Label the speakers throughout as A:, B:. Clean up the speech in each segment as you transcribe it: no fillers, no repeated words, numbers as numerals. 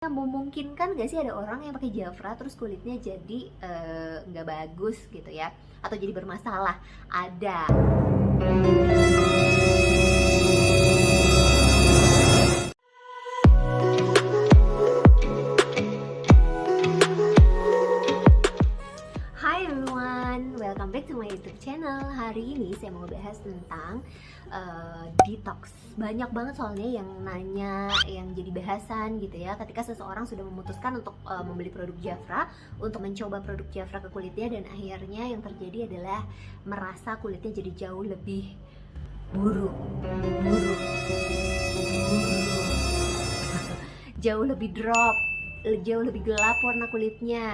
A: Memungkinkan gak sih ada orang yang pakai Jafra terus kulitnya jadi nggak bagus gitu ya, atau jadi bermasalah? Ada. Hi everyone, welcome back to my YouTube channel. Hari ini saya mau ngebahas tentang detox. Banyak banget soalnya yang nanya, yang jadi bahasan gitu ya, ketika seseorang sudah memutuskan untuk membeli produk Jafra, untuk mencoba produk Jafra ke kulitnya, dan akhirnya yang terjadi adalah merasa kulitnya jadi jauh lebih buruk, jauh lebih drop, jauh lebih gelap warna kulitnya,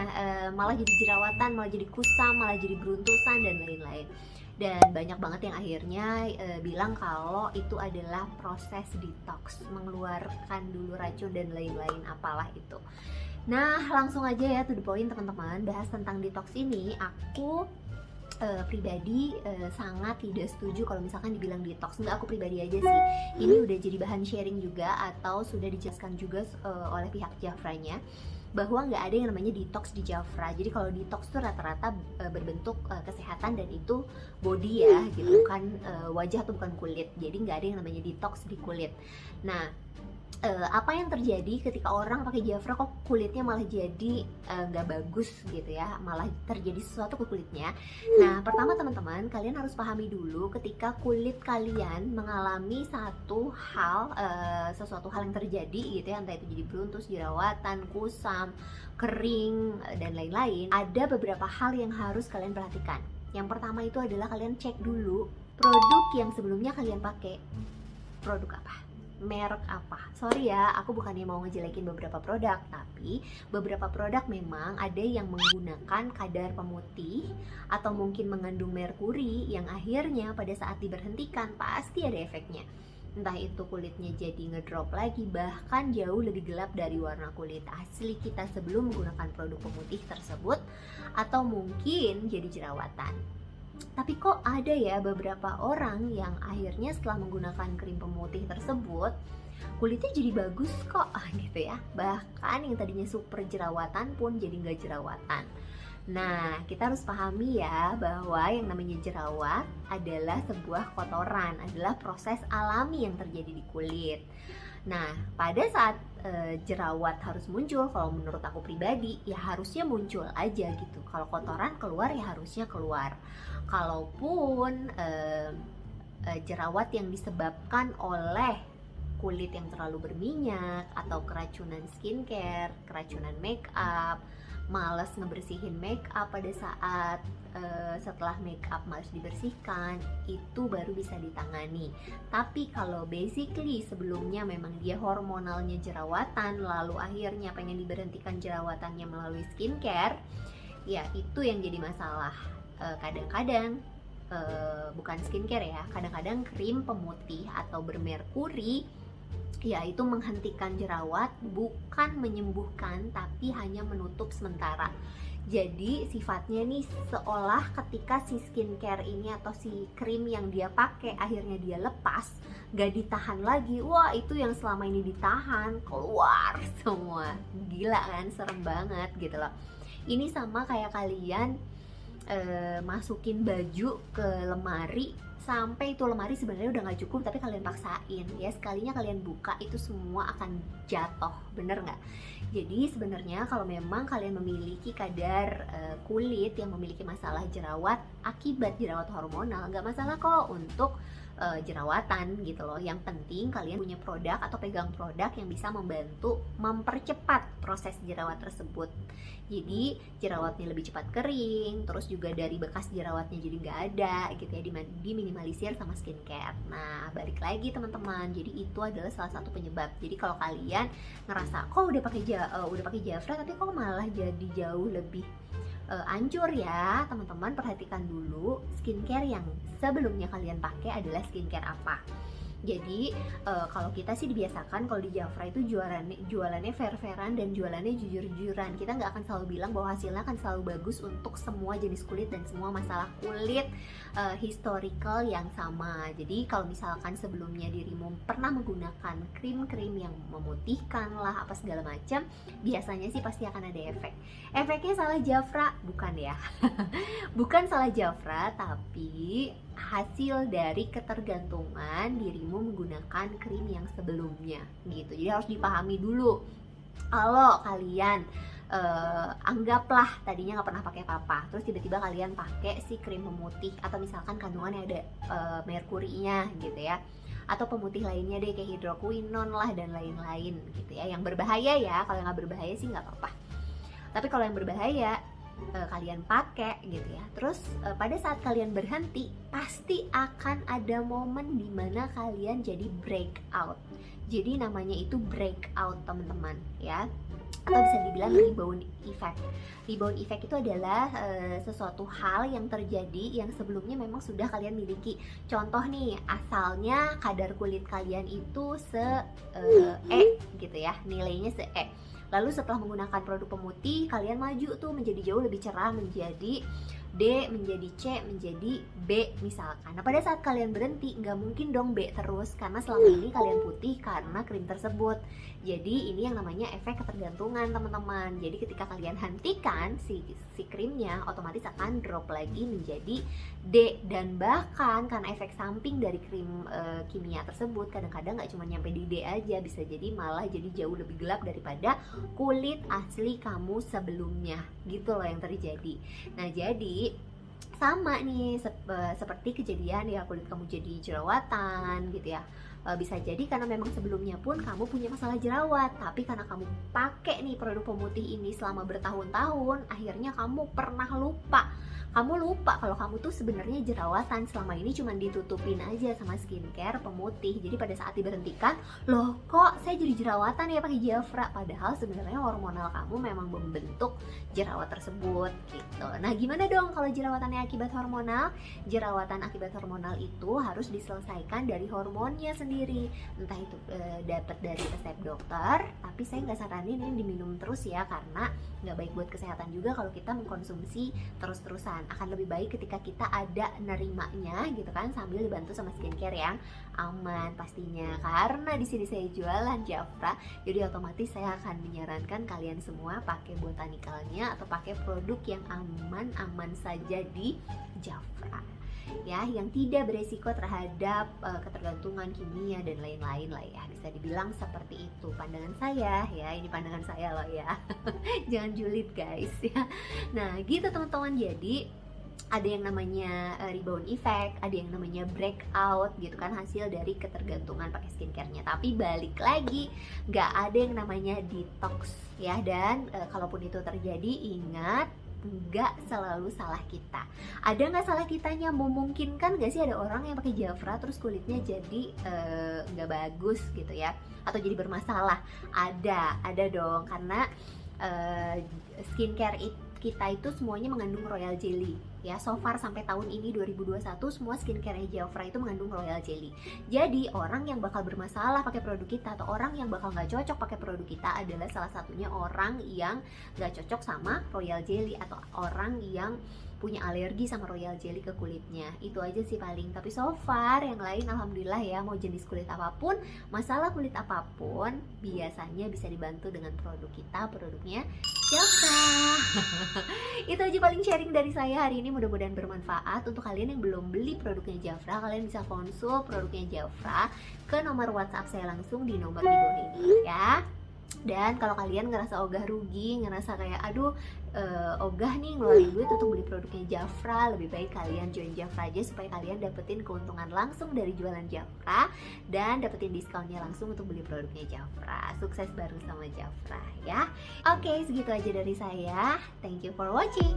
A: malah jadi jerawatan, malah jadi kusam, malah jadi beruntusan dan lain-lain. Dan banyak banget yang akhirnya bilang kalau itu adalah proses detox, mengeluarkan dulu racun dan lain-lain apalah itu. Nah, langsung aja ya to the point teman-teman, bahas tentang detox ini. Aku pribadi sangat tidak setuju kalau misalkan dibilang detox. Enggak, aku pribadi aja sih, ini udah jadi bahan sharing juga atau sudah dijelaskan juga oleh pihak Jafranya, bahwa nggak ada yang namanya detox di Jafra. Jadi kalau detox tuh rata-rata berbentuk kesehatan, dan itu body ya gitu kan, wajah tuh bukan kulit. Jadi nggak ada yang namanya detox di kulit. Nah, apa yang terjadi ketika orang pakai Jafra kok kulitnya malah jadi nggak bagus gitu ya, malah terjadi sesuatu ke kulitnya. Nah, pertama teman-teman, kalian harus pahami dulu ketika kulit kalian mengalami sesuatu hal yang terjadi gitu ya, entah itu jadi beruntus, jerawatan, kusam, kering, dan lain-lain. Ada beberapa hal yang harus kalian perhatikan. Yang pertama itu adalah kalian cek dulu produk yang sebelumnya kalian pakai, produk apa, merek apa. Sorry ya, aku bukannya mau ngejelekin beberapa produk, tapi beberapa produk memang ada yang menggunakan kadar pemutih atau mungkin mengandung merkuri yang akhirnya pada saat diberhentikan pasti ada efeknya. Entah itu kulitnya jadi ngedrop lagi, bahkan jauh lebih gelap dari warna kulit asli kita sebelum menggunakan produk pemutih tersebut, atau mungkin jadi jerawatan. Tapi kok ada ya beberapa orang yang akhirnya setelah menggunakan krim pemutih tersebut kulitnya jadi bagus kok gitu ya. Bahkan yang tadinya super jerawatan pun jadi nggak jerawatan. Nah, kita harus pahami ya bahwa yang namanya jerawat adalah sebuah kotoran, adalah proses alami yang terjadi di kulit. Nah, pada saat jerawat harus muncul, kalau menurut aku pribadi ya harusnya muncul aja gitu. Kalau kotoran keluar ya harusnya keluar. Kalaupun jerawat yang disebabkan oleh kulit yang terlalu berminyak atau keracunan skincare, keracunan make up, malas ngebersihin make up pada saat setelah make up malas dibersihkan, itu baru bisa ditangani. Tapi kalau basically sebelumnya memang dia hormonalnya jerawatan, lalu akhirnya pengen diberhentikan jerawatannya melalui skincare, ya itu yang jadi masalah. Kadang-kadang bukan skincare ya, kadang-kadang krim pemutih atau bermerkuri yaitu menghentikan jerawat, bukan menyembuhkan, tapi hanya menutup sementara. Jadi sifatnya nih seolah ketika si skincare ini atau si krim yang dia pakai akhirnya dia lepas, gak ditahan lagi, wah itu yang selama ini ditahan keluar semua. Gila kan, serem banget gitu loh. Ini sama kayak kalian masukin baju ke lemari, sampai itu lemari sebenarnya udah nggak cukup tapi kalian paksain ya, sekalinya kalian buka itu semua akan jatuh, bener nggak? Jadi sebenarnya kalau memang kalian memiliki kadar kulit yang memiliki masalah jerawat akibat jerawat hormonal, nggak masalah kok untuk jerawatan gitu loh. Yang penting kalian punya produk atau pegang produk yang bisa membantu mempercepat proses jerawat tersebut. Jadi jerawatnya lebih cepat kering, terus juga dari bekas jerawatnya jadi nggak ada gitu ya, diminimalisir sama skincare. Nah, balik lagi teman-teman, jadi itu adalah salah satu penyebab. Jadi kalau kalian ngerasa kok udah pakai Jafra tapi kok malah jadi jauh lebih hancur ya, teman-teman perhatikan dulu skincare yang sebelumnya kalian pakai adalah skincare apa. Jadi kalau kita sih dibiasakan kalau di Jafra itu jualannya fair-fairan dan jualannya jujur-jujuran. Kita nggak akan selalu bilang bahwa hasilnya akan selalu bagus untuk semua jenis kulit dan semua masalah kulit historical yang sama. Jadi kalau misalkan sebelumnya dirimu pernah menggunakan krim-krim yang memutihkan lah apa segala macam, biasanya sih pasti akan ada efek. Efeknya salah Jafra? Bukan ya. Bukan salah Jafra, tapi hasil dari ketergantungan dirimu menggunakan krim yang sebelumnya gitu. Jadi harus dipahami dulu. Kalau kalian anggaplah tadinya nggak pernah pakai apa-apa, terus tiba-tiba kalian pakai si krim pemutih atau misalkan kandungannya ada merkurinya gitu ya, atau pemutih lainnya deh kayak hidroquinone lah dan lain-lain gitu ya, yang berbahaya ya. Kalau nggak berbahaya sih nggak apa-apa, tapi kalau yang berbahaya kalian pakai gitu ya, terus pada saat kalian berhenti pasti akan ada momen dimana kalian jadi breakout. Jadi namanya itu breakout teman-teman ya, atau bisa dibilang rebound effect. Rebound effect itu adalah sesuatu hal yang terjadi yang sebelumnya memang sudah kalian miliki. Contoh nih, asalnya kadar kulit kalian itu E gitu ya, nilainya E. Lalu setelah menggunakan produk pemutih, kalian maju tuh menjadi jauh lebih cerah, menjadi D, menjadi C, menjadi B misalkan. Nah pada saat kalian berhenti, nggak mungkin dong B terus, karena selama ini kalian putih karena krim tersebut. Jadi ini yang namanya efek ketergantungan teman-teman. Jadi ketika kalian hentikan si krimnya, otomatis akan drop lagi menjadi D. Dan bahkan karena efek samping dari krim kimia tersebut, kadang-kadang nggak cuma nyampe di D aja, bisa jadi malah jadi jauh lebih gelap daripada kulit asli kamu sebelumnya gitu loh yang terjadi. Nah jadi sama nih seperti kejadian ya kulit kamu jadi jerawatan gitu ya, bisa jadi karena memang sebelumnya pun kamu punya masalah jerawat, tapi karena kamu pakai nih produk pemutih ini selama bertahun-tahun, akhirnya kamu pernah lupa. Kamu lupa kalau kamu tuh sebenarnya jerawatan, selama ini cuma ditutupin aja sama skincare pemutih. Jadi pada saat diberhentikan, loh kok saya jadi jerawatan ya pakai Jafra, padahal sebenarnya hormonal kamu memang membentuk jerawat tersebut gitu. Nah gimana dong kalau jerawatannya akibat hormonal? Jerawatan akibat hormonal itu harus diselesaikan dari hormonnya sendiri, entah itu dapat dari resep dokter, tapi saya nggak saranin ini diminum terus ya, karena nggak baik buat kesehatan juga kalau kita mengkonsumsi terus-terusan. Akan lebih baik ketika kita ada nerimanya gitu kan, sambil dibantu sama skincare yang aman pastinya. Karena di sini saya jualan Jafra, jadi otomatis saya akan menyarankan kalian semua pakai botanikalnya atau pakai produk yang aman-aman saja di Jafra ya, yang tidak beresiko terhadap ketergantungan kimia dan lain-lain lah ya, bisa dibilang seperti itu pandangan saya ya, ini pandangan saya loh ya. Jangan julid guys ya. Nah gitu teman-teman, jadi ada yang namanya rebound effect, ada yang namanya breakout gitu kan, hasil dari ketergantungan pakai skincare-nya. Tapi balik lagi, nggak ada yang namanya detox ya, dan kalaupun itu terjadi, ingat nggak selalu salah kita. Ada nggak salah kitanya? Memungkinkan nggak sih ada orang yang pakai Jafra terus kulitnya jadi nggak bagus gitu ya, atau jadi bermasalah? Ada dong, karena skincare kita itu semuanya mengandung royal jelly ya. So far sampai tahun ini 2021 semua skincare Jafra itu mengandung royal jelly. Jadi orang yang bakal bermasalah pakai produk kita atau orang yang bakal nggak cocok pakai produk kita adalah salah satunya orang yang nggak cocok sama royal jelly atau orang yang punya alergi sama royal jelly ke kulitnya. Itu aja sih paling. Tapi so far yang lain alhamdulillah ya, mau jenis kulit apapun, masalah kulit apapun, biasanya bisa dibantu dengan produk kita, produknya Jafra. Itu aja paling sharing dari saya hari ini, mudah-mudahan bermanfaat. Untuk kalian yang belum beli produknya Jafra, kalian bisa konsul produknya Jafra ke nomor WhatsApp saya langsung di nomor di bawah ini ya. Dan kalau kalian ngerasa ogah rugi, ngerasa kayak aduh ogah nih ngeluarin duit untuk beli produknya Jafra, lebih baik kalian join Jafra aja supaya kalian dapetin keuntungan langsung dari jualan Jafra dan dapetin diskonnya langsung untuk beli produknya Jafra. Sukses bareng sama Jafra ya. Oke, segitu aja dari saya. Thank you for watching.